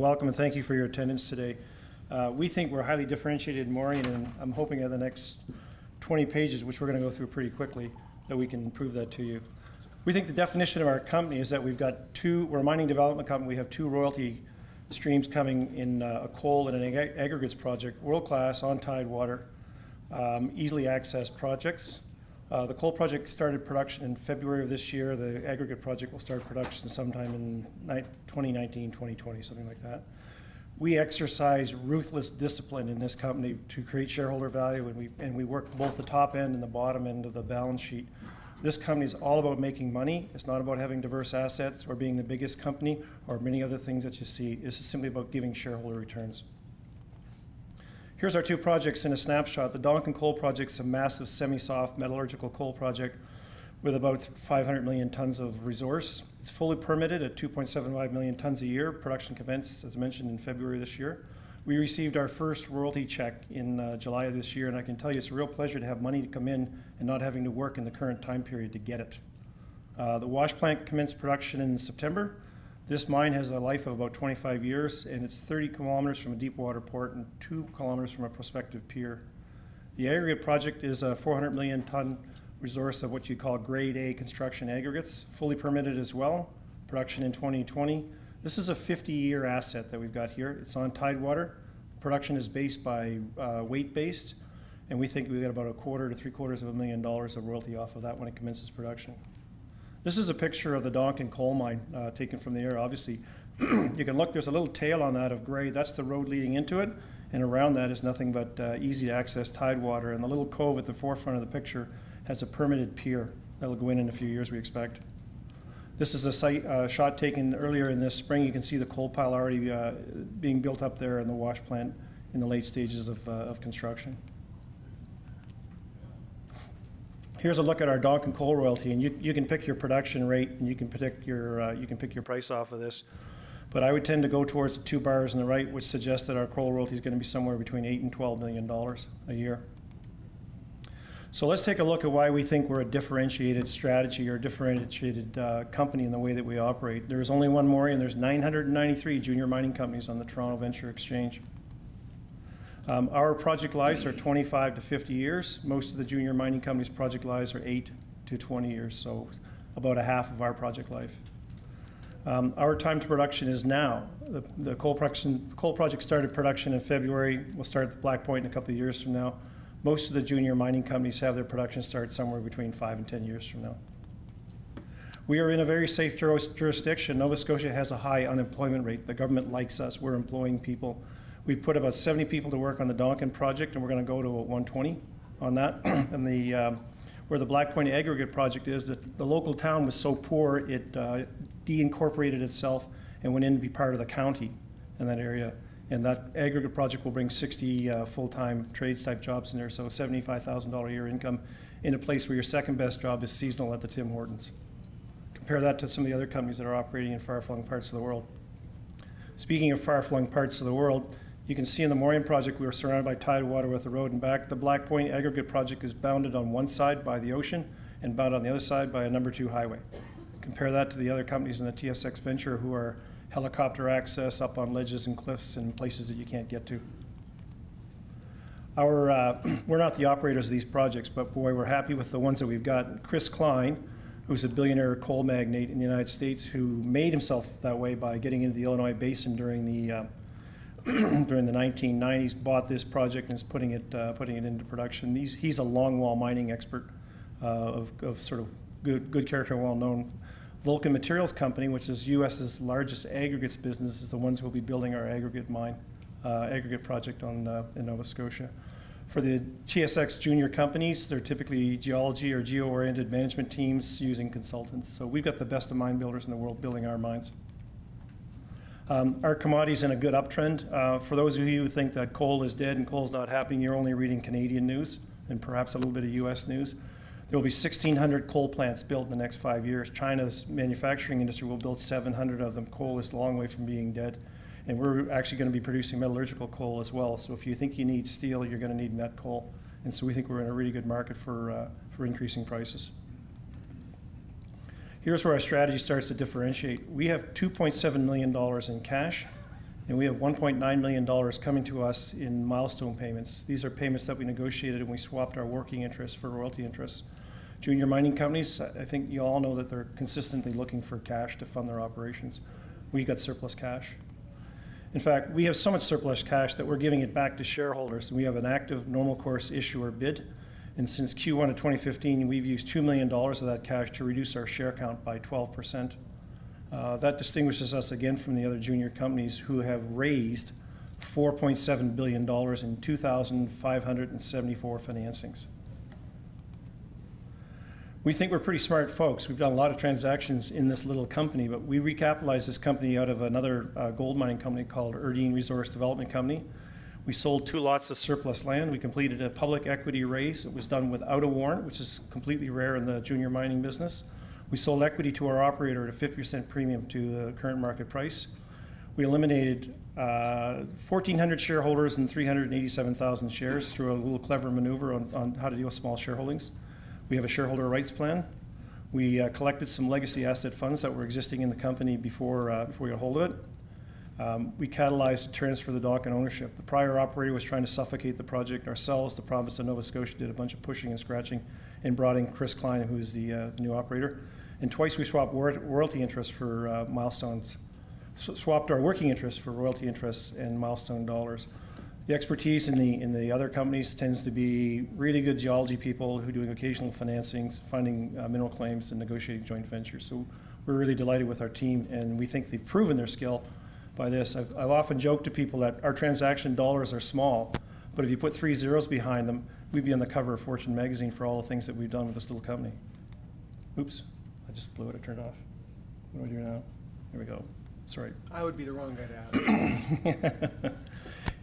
welcome and thank you for your attendance today. We think we're highly differentiated in Morien, and I'm hoping in the next 20 pages, which we're going to go through pretty quickly, that we can prove that to you. We think the definition of our company is that we're a mining development company. We have two royalty streams coming in, a coal and an aggregates project, world-class, on tidewater, easily accessed projects. The coal project started production in February of this year. The aggregate project will start production sometime in 2019, 2020, something like that. We exercise ruthless discipline in this company to create shareholder value, and we work both the top end and the bottom end of the balance sheet. This company is all about making money. It's not about having diverse assets or being the biggest company or many other things that you see. This is simply about giving shareholder returns. Here's our two projects in a snapshot. The Dalek coal project is a massive semi-soft metallurgical coal project with about 500 million tons of resource. It's fully permitted at 2.75 million tons a year. Production commenced, as mentioned, in February this year. We received our first royalty check in July of this year, and I can tell you it's a real pleasure to have money to come in and not having to work in the current time period to get it. The wash plant commenced production in September. This mine has a life of about 25 years, and it's 30 kilometers from a deep water port and 2 kilometers from a prospective pier. The aggregate project is a 400 million ton resource of what you call grade A construction aggregates, fully permitted as well, production in 2020. This is a 50-year asset that we've got here. It's on tidewater. Production is based by weight-based, and we think we get about $250,000 to $750,000 of royalty off of that when it commences production. This is a picture of the Dalek coal mine taken from the air. Obviously, you can look, there's a little tail on that of gray. That's the road leading into it, and around that is nothing but easy to access tidewater. And the little cove at the forefront of the picture has a permitted pier that'll go in a few years, we expect. This is a site shot taken earlier in this spring. You can see the coal pile already being built up there in the wash plant in the late stages of construction. Here's a look at our Dalek coal royalty, and you can pick your production rate, and you can pick your price off of this. But I would tend to go towards the two bars on the right, which suggests that our coal royalty is going to be somewhere between $8 and $12 million a year. So let's take a look at why we think we're a differentiated strategy or differentiated company in the way that we operate. There's only one Morien. There's 993 junior mining companies on the Toronto Venture Exchange. Our project lives are 25 to 50 years. Most of the junior mining companies' project lives are 8 to 20 years, so about a half of our project life. Our time to production is now. The coal project started production in February. We'll start at the Black Point in a couple of years from now. Most of the junior mining companies have their production start somewhere between 5 and 10 years from now. We are in a very safe jurisdiction. Nova Scotia has a high unemployment rate. The government likes us. We're employing people. We put about 70 people to work on the Dalek project, and we're going to go to about 120 on that. And where the Black Point aggregate project is, that the local town was so poor it de-incorporated itself and went in to be part of the county in that area. And that aggregate project will bring 60 full-time trades-type jobs in there, so $75,000 a year income in a place where your second best job is seasonal at the Tim Hortons. Compare that to some of the other companies that are operating in far-flung parts of the world. Speaking of far-flung parts of the world, you can see in the Morien project we were surrounded by tidewater with a road and back. The Black Point aggregate project is bounded on one side by the ocean and bounded on the other side by a number 2 highway. Compare that to the other companies in the TSX Venture who are helicopter access up on ledges and cliffs and places that you can't get to. We're not the operators of these projects, but boy, we're happy with the ones that we've got. Chris Klein, who's a billionaire coal magnate in the United States who made himself that way by getting into the Illinois Basin during the 1990s, bought this project and is putting it into production. He's a longwall mining expert of sort of good character, well known. Vulcan Materials Company, which is U.S.'s largest aggregates business, is the ones who will be building our aggregate project in Nova Scotia. For the TSX junior companies, they're typically geology or geo-oriented management teams using consultants. So we've got the best of mine builders in the world building our mines. Our commodity's in a good uptrend. For those of you who think that coal is dead and coal's not happening, you're only reading Canadian news and perhaps a little bit of U.S. news. There will be 1,600 coal plants built in the next 5 years. China's manufacturing industry will build 700 of them. Coal is a long way from being dead. And we're actually going to be producing metallurgical coal as well. So if you think you need steel, you're going to need met coal. And so we think we're in a really good market for increasing prices. Here's where our strategy starts to differentiate. We have $2.7 million in cash And we have $1.9 million coming to us in milestone payments. These are payments that we negotiated and we swapped our working interest for royalty interests. Junior mining companies, I think you all know that they're consistently looking for cash to fund their operations. We got surplus cash. In fact, we have so much surplus cash that we're giving it back to shareholders. We have an active normal course issuer bid. And since Q1 of 2015, we've used $2 million of that cash to reduce our share count by 12%. That distinguishes us again from the other junior companies who have raised $4.7 billion in 2,574 financings. We think we're pretty smart folks. We've done a lot of transactions in this little company, but we recapitalized this company out of another gold mining company called Erdene Resource Development Company. We sold 2 lots of surplus land. We completed a public equity raise. It was done without a warrant, which is completely rare in the junior mining business. We sold equity to our operator at a 50% premium to the current market price. We eliminated 1,400 shareholders and 387,000 shares through a little clever maneuver on how to deal with small shareholdings. We have a shareholder rights plan. We collected some legacy asset funds that were existing in the company before we got hold of it. We catalyzed a transfer of the dock and ownership. The prior operator was trying to suffocate the project. Ourselves, the province of Nova Scotia, did a bunch of pushing and scratching and brought in Chris Klein, who's the new operator. And twice we swapped royalty interests for milestones. Swapped our working interests for royalty interests and milestone dollars. The expertise in the other companies tends to be really good geology people who are doing occasional financings, finding mineral claims, and negotiating joint ventures. So we're really delighted with our team, and we think they've proven their skill by this. I've often joked to people that our transaction dollars are small, but if you put 3 zeros behind them, we'd be on the cover of Fortune magazine for all the things that we've done with this little company. Oops, I just blew it, I turned off. What do I do now? Here we go, sorry. I would be the wrong guy to ask.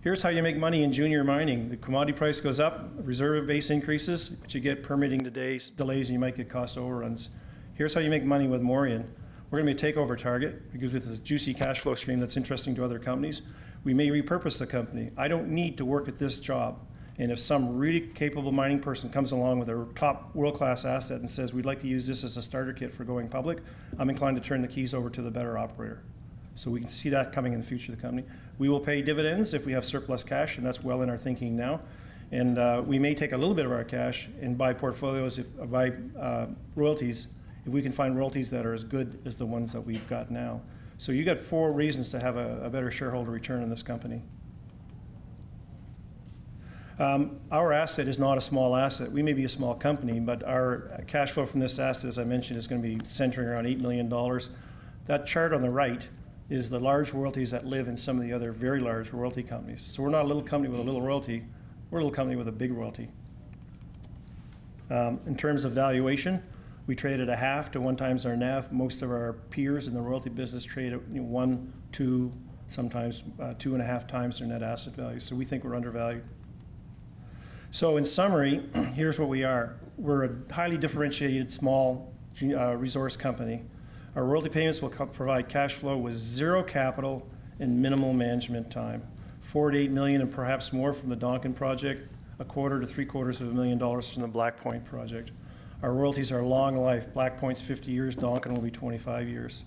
Here's how you make money in junior mining. The commodity price goes up, reserve base increases, but you get permitting delays and you might get cost overruns. Here's how you make money with Morien. We're going to be a takeover target because with this juicy cash flow stream that's interesting to other companies, we may repurpose the company. I don't need to work at this job. And if some really capable mining person comes along with a top world-class asset and says, we'd like to use this as a starter kit for going public, I'm inclined to turn the keys over to the better operator. So we can see that coming in the future of the company. We will pay dividends if we have surplus cash, and that's well in our thinking now. And we may take a little bit of our cash and buy portfolios, buy royalties, if we can find royalties that are as good as the ones that we've got now. So you got 4 reasons to have a better shareholder return in this company. Our asset is not a small asset. We may be a small company, but our cash flow from this asset, as I mentioned, is going to be centering around $8 million. That chart on the right is the large royalties that live in some of the other very large royalty companies. So we're not a little company with a little royalty, we're a little company with a big royalty. In terms of valuation, we trade at 1/2 to 1 times our NAV. Most of our peers in the royalty business trade at 1, 2, sometimes 2.5 times their net asset value. So we think we're undervalued. So in summary, here's what we are. We're a highly differentiated small resource company. Our royalty payments will provide cash flow with 0 capital and minimal management time. $4 to $8 million and perhaps more from the Donkin project, $250,000 to $750,000 from the Black Point project. Our royalties are long life. Black Point's 50 years, Donkin will be 25 years.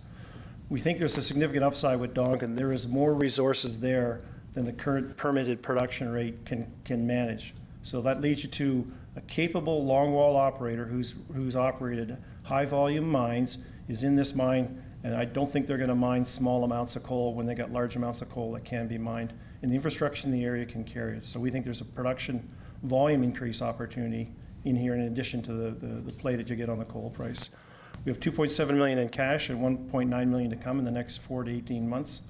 We think there's a significant upside with Donkin. There is more resources there than the current permitted production rate can manage. So that leads you to a capable longwall operator who's operated high volume mines, is in this mine, and I don't think they're going to mine small amounts of coal when they got large amounts of coal that can be mined, and the infrastructure in the area can carry it. So we think there's a production volume increase opportunity in here in addition to the play that you get on the coal price. We have $2.7 million in cash and $1.9 million to come in the next 4 to 18 months,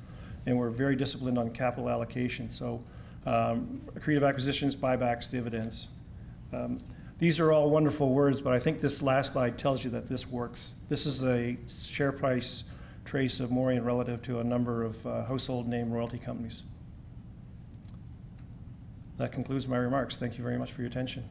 and we're very disciplined on capital allocation. So accretive acquisitions, buybacks, dividends. These are all wonderful words, but I think this last slide tells you that this works. This is a share price trace of Morien relative to a number of household name royalty companies. That concludes my remarks. Thank you very much for your attention.